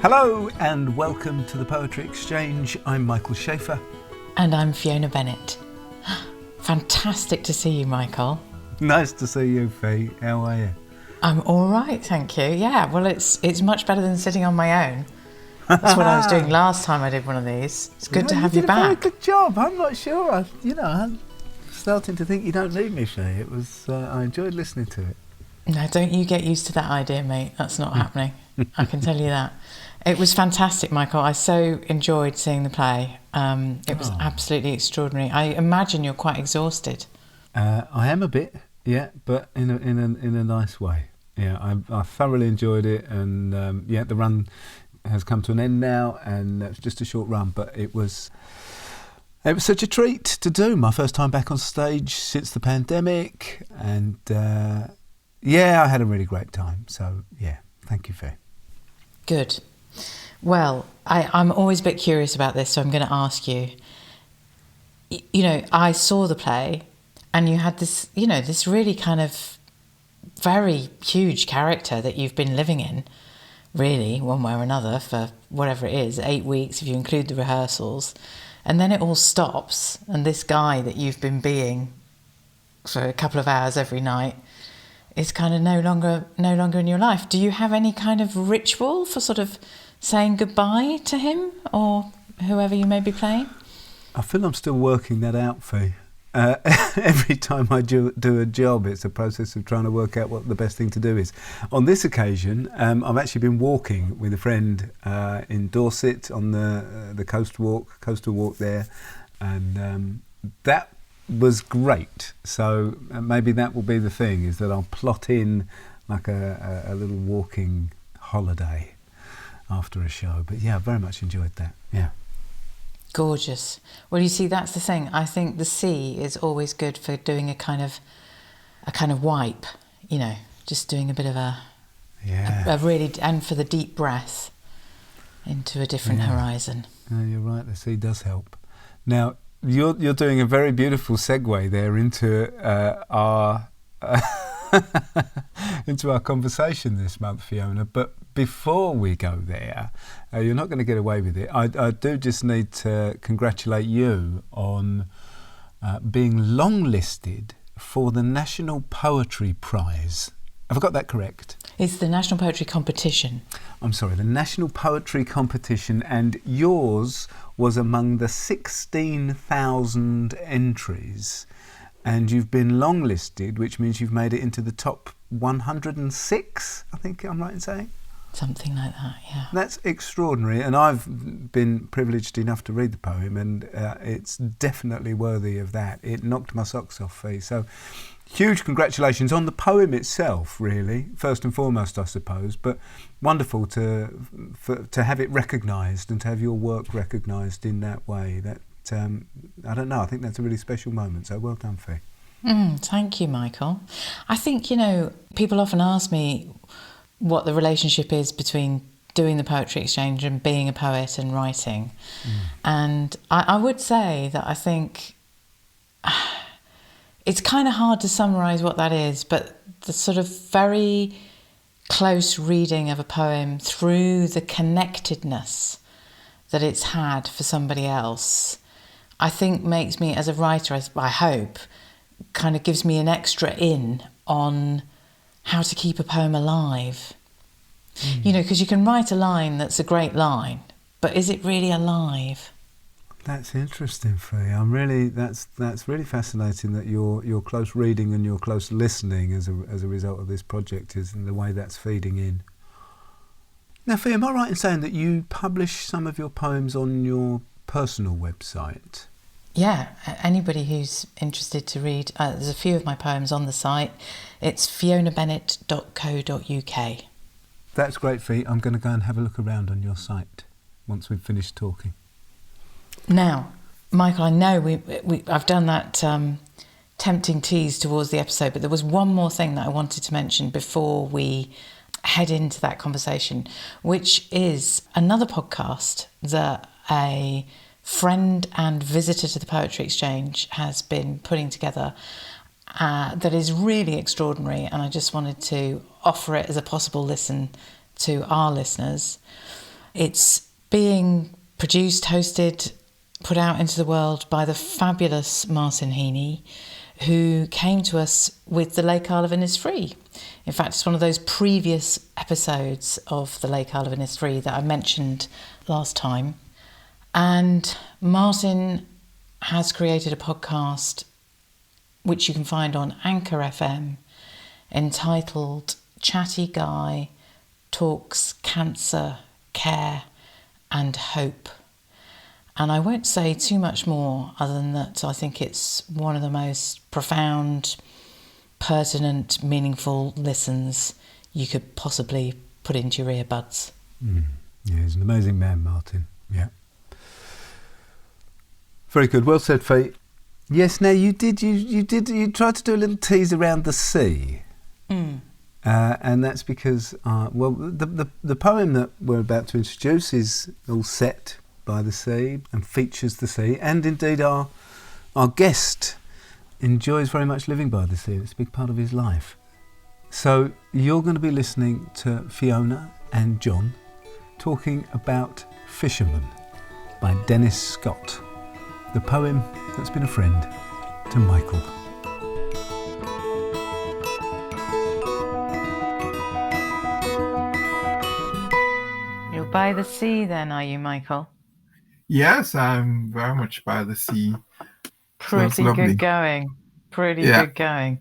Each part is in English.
Hello and welcome to the Poetry Exchange. I'm Michael Schaefer. And I'm Fiona Bennett. Fantastic to see you, Michael. Nice to see you, Fee. How are you? I'm all right, thank you. Yeah, well, it's much better than sitting on my own. That's what I was doing last time I did one of these. It's good to have you back. You did a very good job. I'm not sure. I'm starting to think you don't need me, Fee. It was. I enjoyed listening to it. No, don't you get used to that idea, mate. That's not happening. I can tell you that. It was fantastic, Michael. I so enjoyed seeing the play. It was absolutely extraordinary. I imagine you're quite exhausted. I am a bit, yeah, but in a nice way. Yeah, I thoroughly enjoyed it, and the run has come to an end now, and it's just a short run, but it was such a treat to do. My first time back on stage since the pandemic, and I had a really great time. So yeah, thank you, Faye. Good. Well, I'm always a bit curious about this, so I'm going to ask you. You know, I saw the play, and you had this, this really kind of very huge character that you've been living in, really, one way or another, for whatever it is, 8 weeks if you include the rehearsals. And then it all stops, and this guy that you've been being for a couple of hours every night is kind of no longer in your life. Do you have any kind of ritual for sort of saying goodbye to him or whoever you may be playing? I feel I'm still working that out, Fee. Every time I do a job, it's a process of trying to work out what the best thing to do is. On this occasion, I've actually been walking with a friend in Dorset on the coastal walk there, and that was great. So maybe that will be the thing, is that I'll plot in like a little walking holiday after a show. But yeah, I very much enjoyed that. Yeah. Gorgeous. Well, you see, that's the thing. I think the sea is always good for doing a kind of wipe, just doing a bit of a really, and for the deep breath into a different horizon. No, you're right. The sea does help. Now, you're doing a very beautiful segue there into our into our conversation this month, Fiona. But before we go there, you're not going to get away with it. I do just need to congratulate you on being longlisted for the National Poetry Prize. Have I got that correct? It's the National Poetry Competition. I'm sorry, the National Poetry Competition, and yours was among the 16,000 entries, and you've been longlisted, which means you've made it into the top 106, I think I'm right in saying? Something like that, yeah. That's extraordinary, and I've been privileged enough to read the poem, and it's definitely worthy of that. It knocked my socks off, Fee. So huge congratulations on the poem itself, really, first and foremost, I suppose, but wonderful to have it recognised and to have your work recognised in that way. That I don't know, I think that's a really special moment, so well done, Fee. Thank you, Michael. I think, people often ask me what the relationship is between doing the Poetry Exchange and being a poet and writing. And I would say that I think it's kind of hard to summarise what that is, but the sort of very close reading of a poem through the connectedness that it's had for somebody else, I think makes me, as a writer, I hope, kind of gives me an extra in on how to keep a poem alive. Because you can write a line that's a great line, but is it really alive? That's interesting, Fee. That's really fascinating that your close reading and your close listening as a result of this project is the way that's feeding in. Now, Fee, am I right in saying that you publish some of your poems on your personal website? Yeah, anybody who's interested to read, there's a few of my poems on the site. It's fionabennett.co.uk. That's great, Fee. I'm going to go and have a look around on your site once we've finished talking. Now, Michael, I know I've done that tempting tease towards the episode, but there was one more thing that I wanted to mention before we head into that conversation, which is another podcast that a friend and visitor to the Poetry Exchange has been putting together that is really extraordinary, and I just wanted to offer it as a possible listen to our listeners. It's being produced, hosted, put out into the world by the fabulous Martin Heaney, who came to us with The Lake Isle of Innisfree. In fact, it's one of those previous episodes of The Lake Isle of Innisfree that I mentioned last time. And Martin has created a podcast which you can find on Anchor FM entitled Chatty Guy Talks Cancer, Care and Hope. And I won't say too much more other than that I think it's one of the most profound, pertinent, meaningful listens you could possibly put into your earbuds. Yeah, he's an amazing man, Martin. Yeah. Very good. Well said, Faye. Yes, now you tried to do a little tease around the sea. And that's because, the poem that we're about to introduce is all set by the sea and features the sea, and indeed our guest enjoys very much living by the sea. It's a big part of his life. So you're going to be listening to Fiona and John talking about Fisherman by Dennis Scott, the poem that's been a friend to Michael. You're by the sea then, are you, Michael? Yes, I'm very much by the sea. Pretty good going. Good going.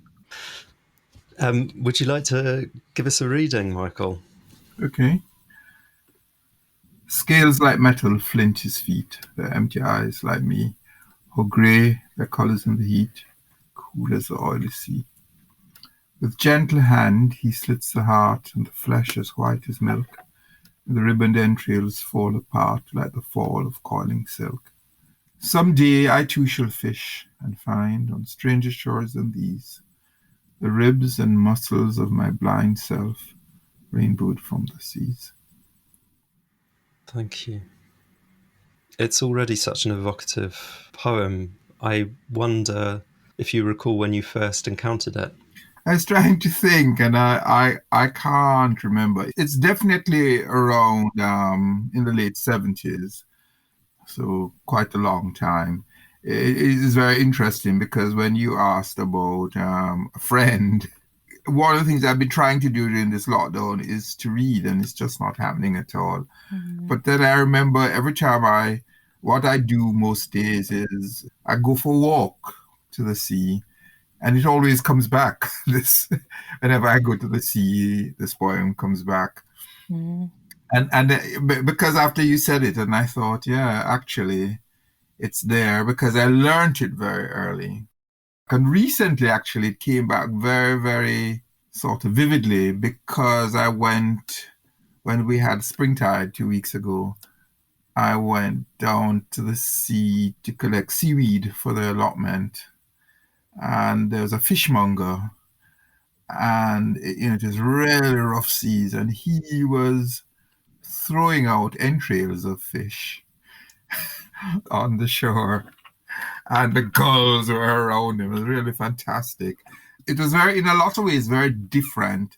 Would you like to give us a reading, Michael? Okay. Scales like metal, flint his feet, their empty eyes like me, how grey their colours in the heat, cool as the oily sea. With gentle hand he slits the heart, and the flesh as white as milk, and the ribboned entrails fall apart like the fall of coiling silk. Some day I too shall fish, and find on stranger shores than these the ribs and muscles of my blind self rainbowed from the seas. Thank you. It's already such an evocative poem. I wonder if you recall when you first encountered it. I was trying to think, and I can't remember. It's definitely around in the late 70s, so quite a long time. It is very interesting because when you asked about a friend, one of the things I've been trying to do during this lockdown is to read, and it's just not happening at all. But then I remember every time what I do most days is I go for a walk to the sea, and it always comes back. Whenever I go to the sea, this poem comes back. And because after you said it, and I thought, yeah, actually, it's there because I learned it very early. And recently, actually, it came back very, very sort of vividly because I went, when we had springtide 2 weeks ago, I went down to the sea to collect seaweed for the allotment. And there was a fishmonger, and it was really rough seas, and he was throwing out entrails of fish on the shore, and the gulls were around him. It was really fantastic. It was in a lot of ways, very different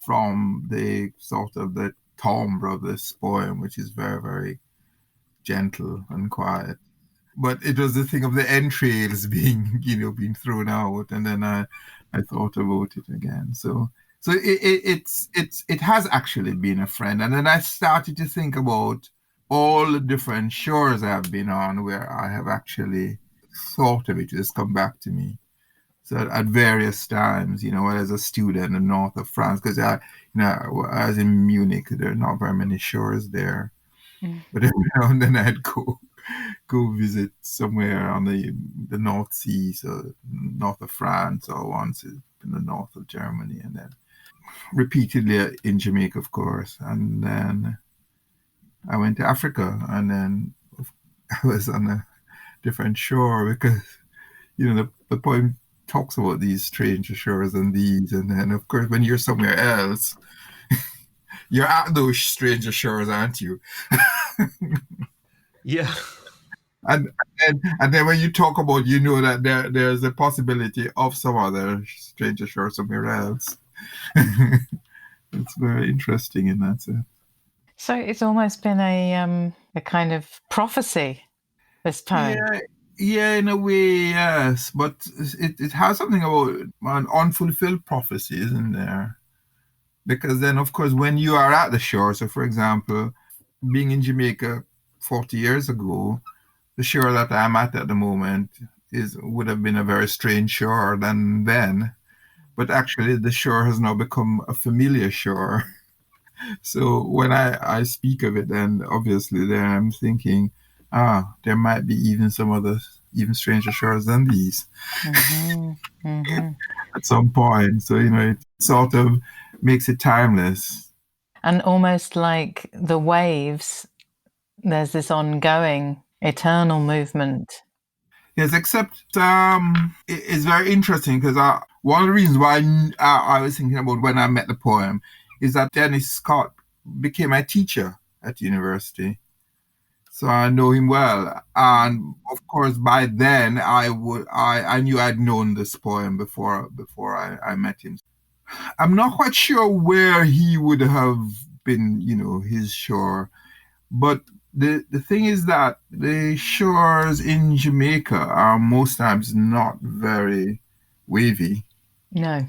from the sort of the timbre of this poem, which is very, very gentle and quiet. But it was the thing of the entrails being thrown out, and then I thought about it again. So it has actually been a friend, and then I started to think about all the different shores I have been on where I have actually thought of it. It has come back to me. So at various times, as a student in the north of France, because I was in Munich, there are not very many shores there, but every now and then I'd go visit somewhere on the North Sea, so north of France, or once in the north of Germany, and then repeatedly in Jamaica, of course. And then I went to Africa, and then I was on a different shore because, the poem talks about these stranger shores and these. And then, of course, when you're somewhere else, you're at those stranger shores, aren't you? Yeah. And then when you talk about, that there's a possibility of some other stranger shore somewhere else. It's very interesting in that sense. So it's almost been a kind of prophecy, this poem. Yeah, yeah, in a way, yes. But it has something about an unfulfilled prophecy, isn't there? Because then, of course, when you are at the shore, so for example, being in Jamaica 40 years ago, the shore that I'm at the moment would have been a very strange shore than then. But actually, the shore has now become a familiar shore. So when I speak of it, then obviously there I'm thinking, there might be even some other, even stranger shores than these Mm-hmm. Mm-hmm. at some point. So, it sort of makes it timeless. And almost like the waves, there's this ongoing, eternal movement. Yes, except it's very interesting because one of the reasons why I was thinking about when I met the poem is that Dennis Scott became my teacher at university. So I know him well. And of course, by then I knew I'd known this poem before I met him. I'm not quite sure where he would have been, his shore. But the thing is that the shores in Jamaica are most times not very wavy. No.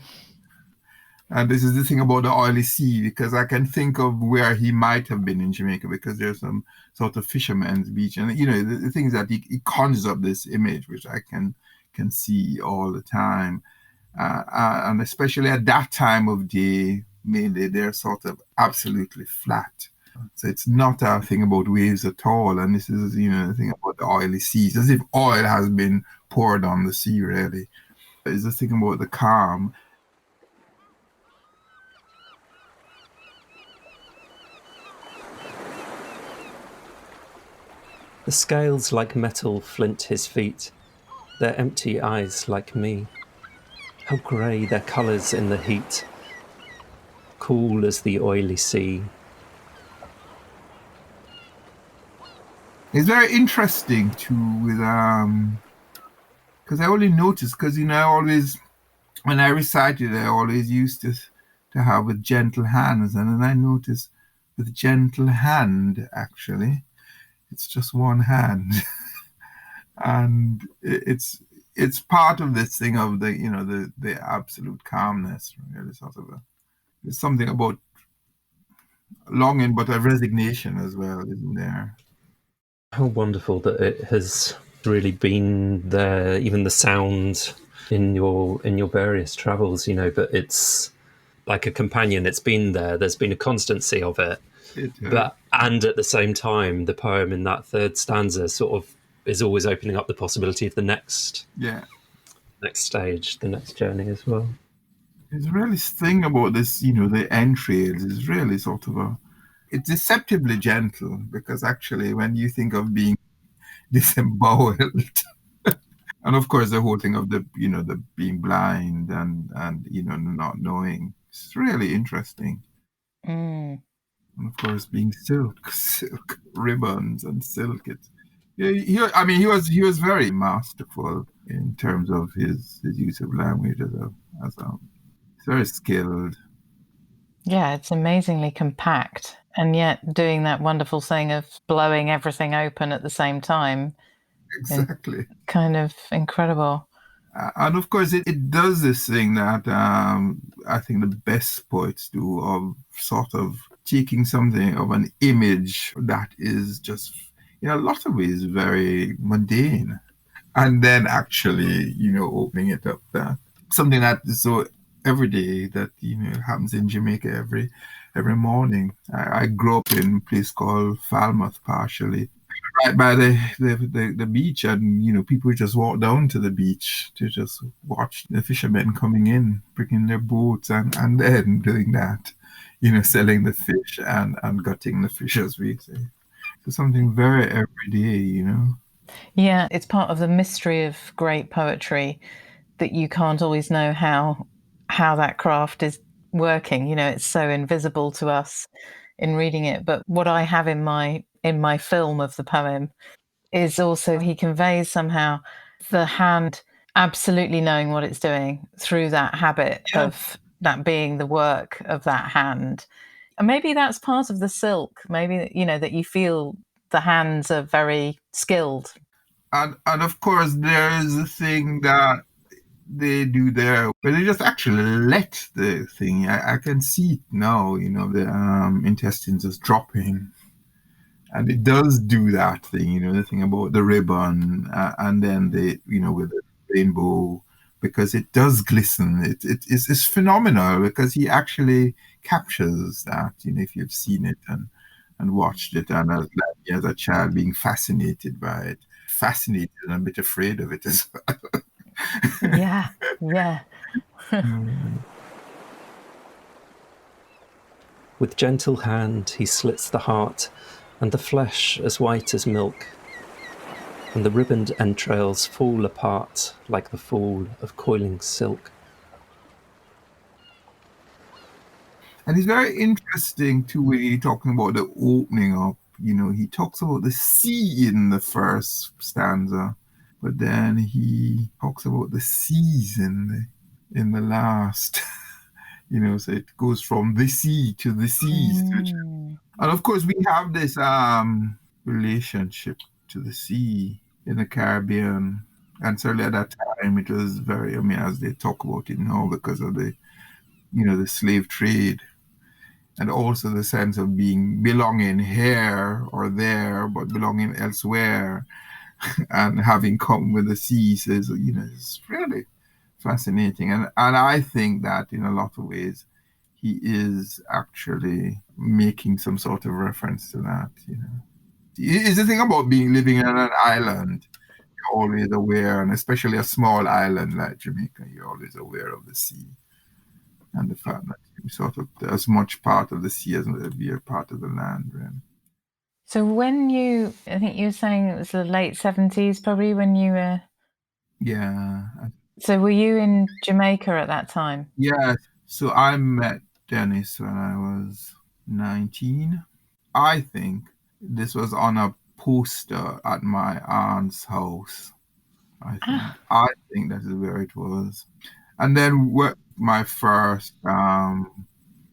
And this is the thing about the oily sea, because I can think of where he might have been in Jamaica, because there's some sort of fisherman's beach. And, the thing is that he conjures up this image, which I can see all the time. And especially at that time of day, mainly they're sort of absolutely flat. So it's not a thing about waves at all. And this is, the thing about the oily seas, as if oil has been poured on the sea, really. It's the thing about the calm. The scales like metal flint his feet, their empty eyes like me. How grey their colours in the heat, cool as the oily sea. It's very interesting too with because I only noticed, because I always, when I recited, I always used to have with gentle hands, and then I noticed with gentle hand, actually it's just one hand. And it's part of this thing of the absolute calmness, really, sort of there's something about longing, but a resignation as well, isn't there? How wonderful that it has really been there, even the sound in your various travels, but it's like a companion. It's been there. There's been a constancy of it. And at the same time, the poem in that third stanza sort of is always opening up the possibility of the next stage, the next journey as well. It's really thing about this, the entrails is really sort of it's deceptively gentle, because actually when you think of being disemboweled, and of course the whole thing of the being blind and not knowing, it's really interesting. Mm. And of course being silk ribbons and silk. He was very masterful in terms of his use of language as a very skilled. Yeah, it's amazingly compact, and yet doing that wonderful thing of blowing everything open at the same time. Exactly. Kind of incredible. And of course, it does this thing that I think the best poets do, of sort of taking something of an image that is just, in a lot of ways, very mundane, and then actually, opening it up, that something that is so everyday that, happens in Jamaica every morning. I grew up in a place called Falmouth, partially right by the beach, and people just walk down to the beach to just watch the fishermen coming in, bringing their boats, and then doing that, selling the fish and gutting the fish, as we say. So something very everyday. Yeah, it's part of the mystery of great poetry that you can't always know how that craft is working. It's so invisible to us in reading it. But what I have in my film of the poem is also he conveys somehow the hand absolutely knowing what it's doing through that habit of that being the work of that hand. maybe that's part of the silk. Maybe, that you feel the hands are very skilled. And of course, there is a thing that they do there where they just actually let the thing. I can see it now, the intestines just dropping. And it does do that thing, the thing about the ribbon and then with the rainbow, because it does glisten. It's phenomenal because he actually captures that, if you've seen it and watched it, and as a child being fascinated by it, fascinated and a bit afraid of it as well. Yeah. With gentle hand he slits the heart, and the flesh as white as milk, and the ribboned entrails fall apart like the fall of coiling silk. And it's very interesting too when he's talking about the opening up. He talks about the sea in the first stanza, but then he talks about the seas in the last. So it goes from the sea to the seas. And of course, we have this relationship to the sea in the Caribbean. And certainly at that time, it was very, as they talk about it now, because of the, the slave trade. And also the sense of belonging here or there, but belonging elsewhere. And having come with the seas is, it's really fascinating. And I think that in a lot of ways, he is actually making some sort of reference to that. It's the thing about living on an island. You're always aware, and especially a small island like Jamaica, you're always aware of the sea and the fact that you sort of as much part of the sea as you're part of the land. Really. So I think you were saying it was the late 70s, probably when you were. Yeah. So were you in Jamaica at that time? Yeah. So I met Dennis when I was 19. I think this was on a poster at my aunt's house. I think that is where it was. And then my first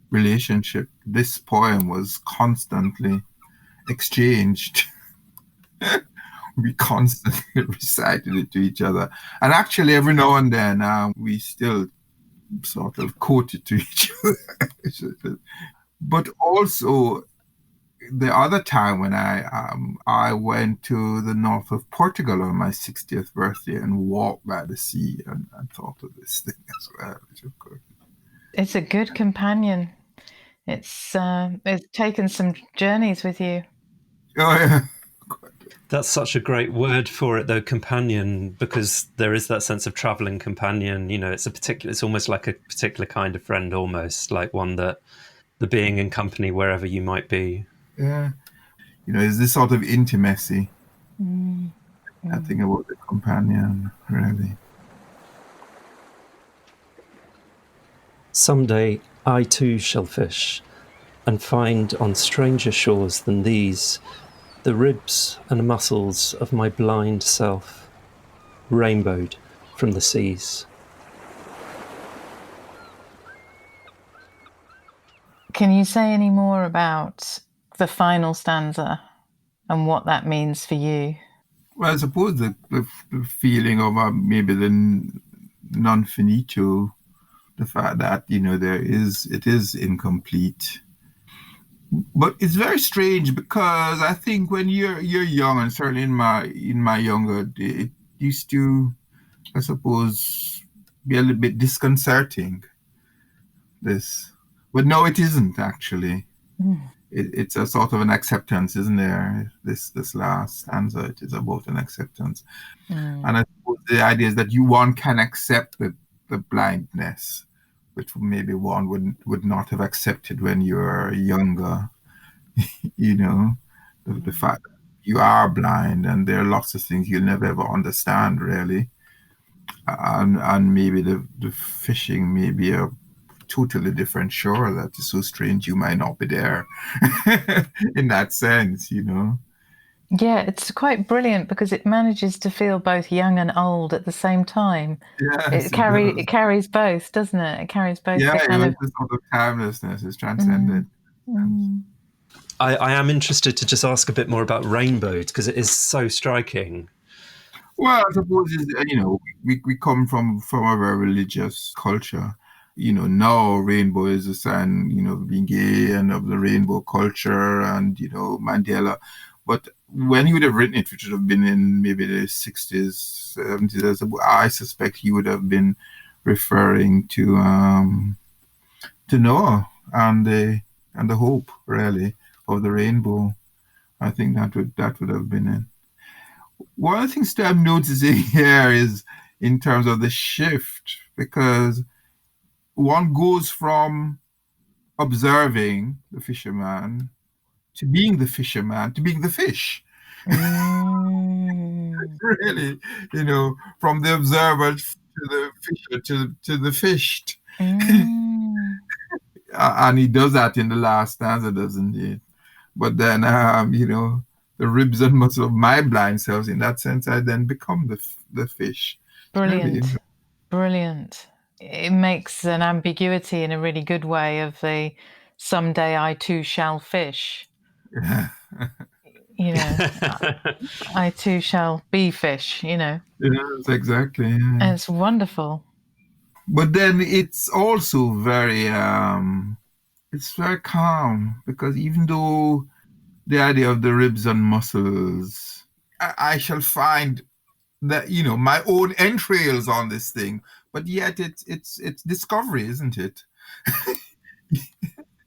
relationship, this poem was constantly exchanged. We constantly recited it to each other. And actually, every now and then, we still sort of quote it to each other. But also, the other time when I went to the north of Portugal on my 60th birthday and walked by the sea and thought of this thing as well. It's a good companion. It's taken some journeys with you. Oh, yeah. That's such a great word for it, though, companion, because there is that sense of traveling companion. It's almost like a particular kind of friend, almost like one that the being in company wherever you might be. Yeah. It's this sort of intimacy. I think about the companion, really. Someday I too shall fish, and find on stranger shores than these the ribs and muscles of my blind self, rainbowed from the seas. Can you say any more about the final stanza and what that means for you? Well, I suppose the feeling of maybe the non finito, the fact that it is incomplete. But it's very strange because I think when you're young, and certainly in my younger day, it used to, I suppose, be a little bit disconcerting. This, but no, it isn't actually. It's a sort of an acceptance, isn't there? This last stanza, it is about an acceptance, and I suppose the idea is that one can accept the blindness, which maybe one would not have accepted when you were younger. The fact that you are blind and there are lots of things you'll never ever understand, really, and maybe the fishing may be a totally different shore that is so strange you might not be there in that sense. Yeah, it's quite brilliant because it manages to feel both young and old at the same time. Yes, it carries both, doesn't it? It carries both. Yeah, the kind of the sort of timelessness is transcendent. I am interested to just ask a bit more about rainbows because it is so striking. Well, I suppose we come from a very religious culture. Now rainbow is a sign, of being gay and of the rainbow culture and Mandela. But when he would have written it, which would have been in maybe the 60s, 70s, I suspect he would have been referring to Noah and the hope really of the rainbow. I think that would have been it. One of the things that I'm noticing here is in terms of the shift, because one goes from observing the fisherman to being the fisherman to being the fish. Really, from the observer to the fisher to the fished. And he does that in the last stanza, doesn't he? But then, the ribs and muscle of my blind selves, in that sense, I then become the fish. Brilliant. Brilliant. It makes an ambiguity in a really good way of the someday I too shall fish. Yeah. I too shall be fish, Yes, exactly. Yeah. And it's wonderful. But then it's also very calm, because even though the idea of the ribs and muscles, I shall find that my own entrails on this thing, but yet it's discovery, isn't it?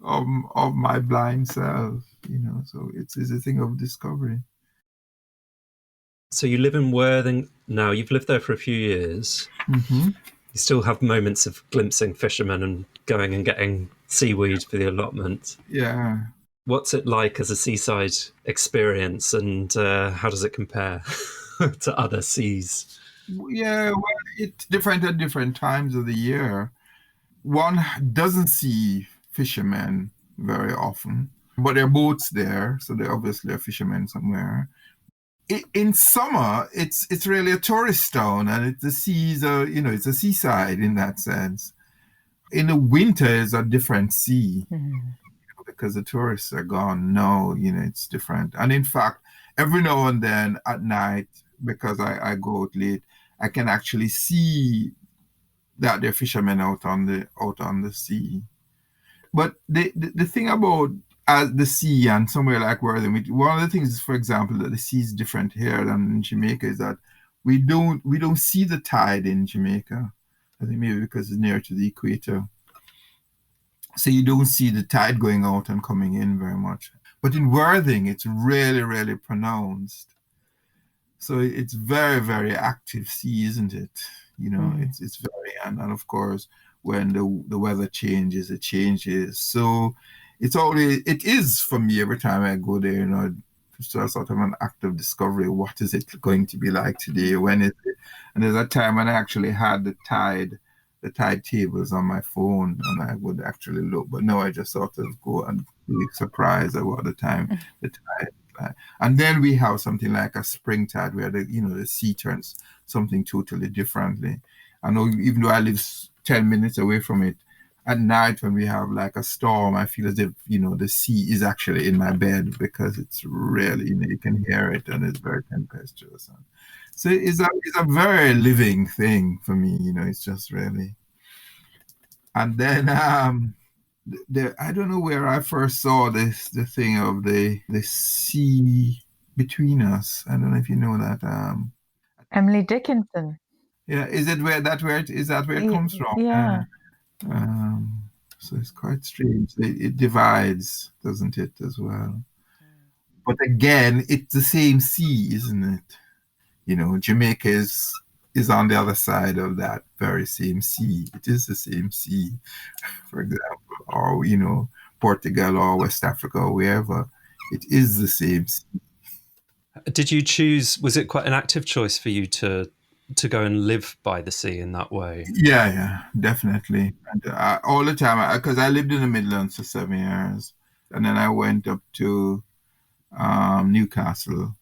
of my blind self, so it's a thing of discovery. So you live in Worthing now. You've lived there for a few years. Mm-hmm. You still have moments of glimpsing fishermen and going and getting seaweed for the allotment. Yeah. What's it like as a seaside experience, and how does it compare to other seas? Yeah, well, it's different at different times of the year. One doesn't see fishermen very often, but there are boats there, so there obviously are fishermen somewhere. In summer, it's really a tourist town, and the seas are, it's a seaside in that sense. In the winter, it's a different sea. Because the tourists are gone. No, it's different. And in fact, every now and then at night, because I go out late, I can actually see that there are fishermen out on the sea. But the thing about the sea and somewhere like Worthing, one of the things, for example, that the sea is different here than in Jamaica is that we don't see the tide in Jamaica. I think maybe because it's near to the equator. So you don't see the tide going out and coming in very much. But in Worthing, it's really, really pronounced. So it's very, very active sea, isn't it? It's very, and of course, when the weather changes, it changes. So it is for me every time I go there, it's sort of an act of discovery. What is it going to be like today? When is it? And there's a time when I actually had the tide tables on my phone, and I would actually look. But no, I just sort of go and be surprised about the tide. And then we have something like a spring tide where the sea turns something totally differently. I know, even though I live 10 minutes away from it, at night when we have like a storm, I feel as if the sea is actually in my bed, because it's really, you can hear it, and it's very tempestuous. So it's a very living thing for me, it's just really. And then I don't know where I first saw the thing of the sea between us. I don't know if you know that. Emily Dickinson. Yeah, is that where it comes from? Yeah. So it's quite strange. It divides, doesn't it, as well? But again, it's the same sea, isn't it? Jamaica is on the other side of that very same sea. It is the same sea, for example, or Portugal or West Africa or wherever. It is the same sea. Did you choose? Was it quite an active choice for you to go and live by the sea in that way? Yeah, definitely. And all the time, because I lived in the Midlands for 7 years, and then I went up to Newcastle.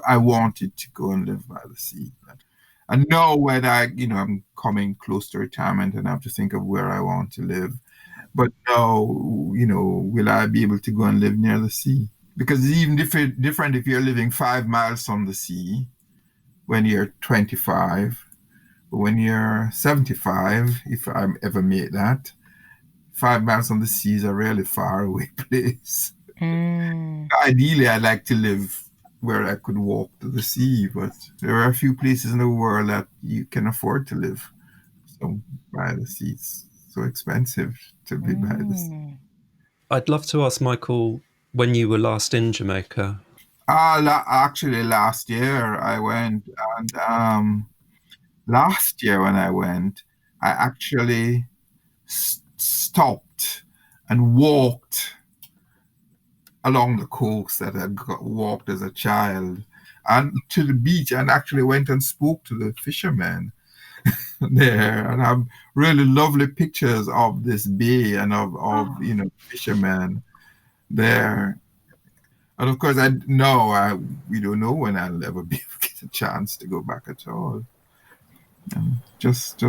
I wanted to go and live by the sea. And now when I'm coming close to retirement and I have to think of where I want to live, But now, will I be able to go and live near the sea? Because it's even different if you're living 5 miles from the sea when you're 25. But when you're 75, if I ever make that, 5 miles from the sea is a really far away place. Ideally, I'd like to live where I could walk to the sea, but there are a few places in the world that you can afford to live. So by the sea, it's so expensive to be by the sea. I'd love to ask Michael when you were last in Jamaica. Actually, last year I went, and last year when I went, I actually stopped and walked along the coast that I walked as a child and to the beach, and actually went and spoke to the fishermen there, and have really lovely pictures of this bay and of fishermen there. And of course, we don't know when I'll ever be able to get a chance to go back at all. And just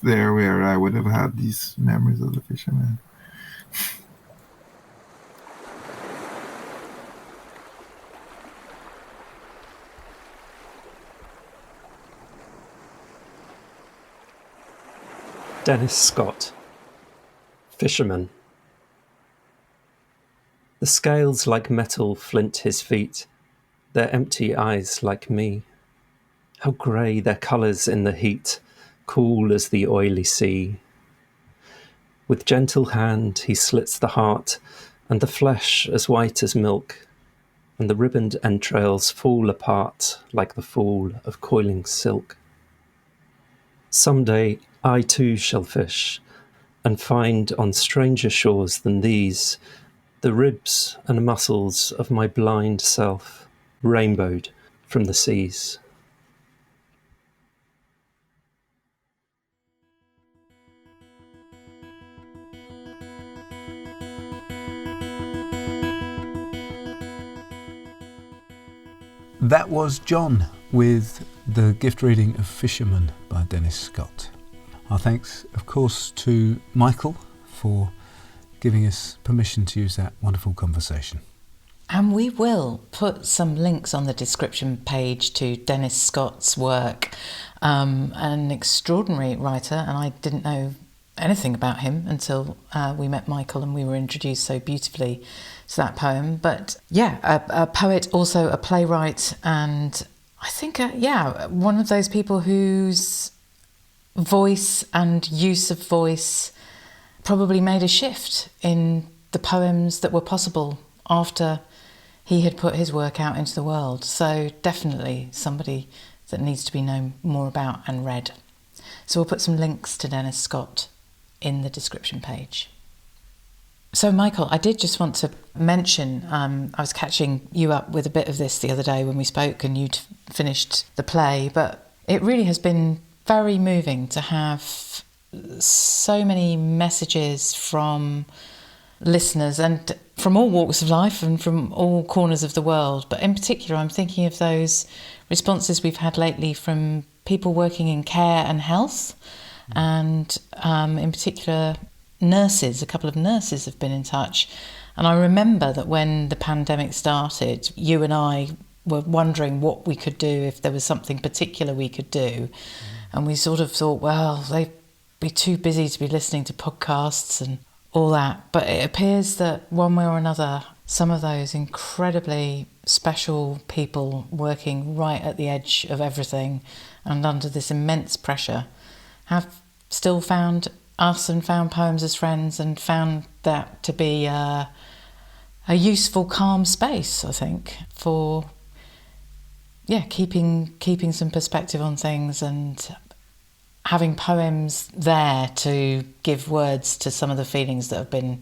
there where I would have had these memories of the fishermen. Dennis Scott, Fisherman. The scales like metal flint his feet, their empty eyes like me. How grey their colours in the heat, cool as the oily sea. With gentle hand he slits the heart, and the flesh as white as milk, and the ribboned entrails fall apart like the fall of coiling silk. Some day I too shall fish, and find on stranger shores than these the ribs and muscles of my blind self, rainbowed from the seas. That was John with the gift reading of Fisherman by Dennis Scott. Our thanks, of course, to Michael for giving us permission to use that wonderful conversation. And we will put some links on the description page to Dennis Scott's work, an extraordinary writer, and I didn't know anything about him until we met Michael and we were introduced so beautifully to that poem. But yeah, a poet, also a playwright, and I think, one of those people whose voice and use of voice probably made a shift in the poems that were possible after he had put his work out into the world. So definitely somebody that needs to be known more about and read. So we'll put some links to Dennis Scott in the description page. So Michael, I did just want to mention, I was catching you up with a bit of this the other day when we spoke and you'd finished the play, but it really has been very moving to have so many messages from listeners and from all walks of life and from all corners of the world. But in particular, I'm thinking of those responses we've had lately from people working in care and health, and in particular nurses. A couple of nurses have been in touch. And I remember that when the pandemic started, you and I were wondering what we could do, if there was something particular we could do. And we sort of thought, well, they'd be too busy to be listening to podcasts and all that. But it appears that one way or another, some of those incredibly special people working right at the edge of everything and under this immense pressure have still found us and found Poems as friends and found that to be a useful, calm space, I think, for keeping some perspective on things and having poems there to give words to some of the feelings that have been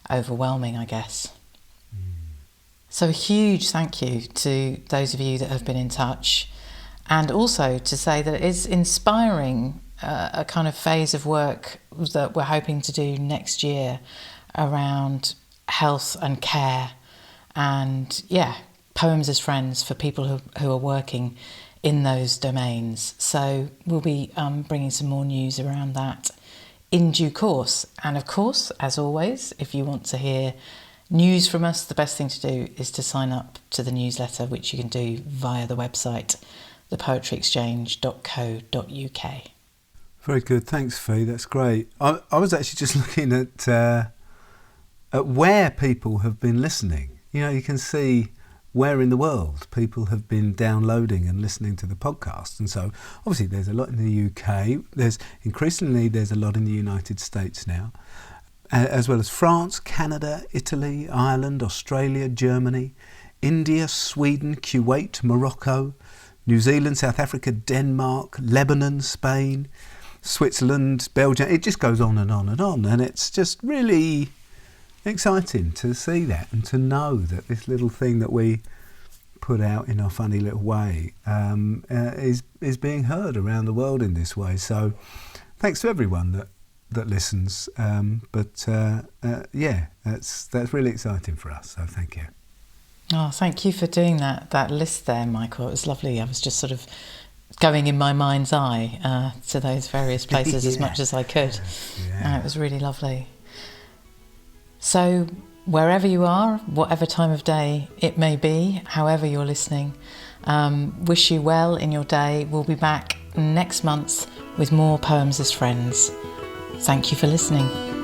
overwhelming, I guess. So a huge thank you to those of you that have been in touch, and also to say that it is inspiring a kind of phase of work that we're hoping to do next year around health and care, and Poems as friends for people who are working in those domains. So we'll be bringing some more news around that in due course. And of course, as always, if you want to hear news from us, the best thing to do is to sign up to the newsletter, which you can do via the website, thepoetryexchange.co.uk. Very good. Thanks, Fee. That's great. I was actually just looking at where people have been listening. You know, you can see where in the world people have been downloading and listening to the podcast. And so obviously there's a lot in the UK. There's a lot in the United States now, as well as France, Canada, Italy, Ireland, Australia, Germany, India, Sweden, Kuwait, Morocco, New Zealand, South Africa, Denmark, Lebanon, Spain, Switzerland, Belgium. It just goes on and on and on. And it's just really exciting to see that and to know that this little thing that we put out in our funny little way is being heard around the world in this way. So thanks to everyone that listens. That's really exciting for us. So thank you. Oh, thank you for doing that list there, Michael. It was lovely. I was just sort of going in my mind's eye to those various places as much as I could. Yeah. It was really lovely. So wherever you are, whatever time of day it may be, however you're listening, wish you well in your day. We'll be back next month with more Poems as Friends. Thank you for listening.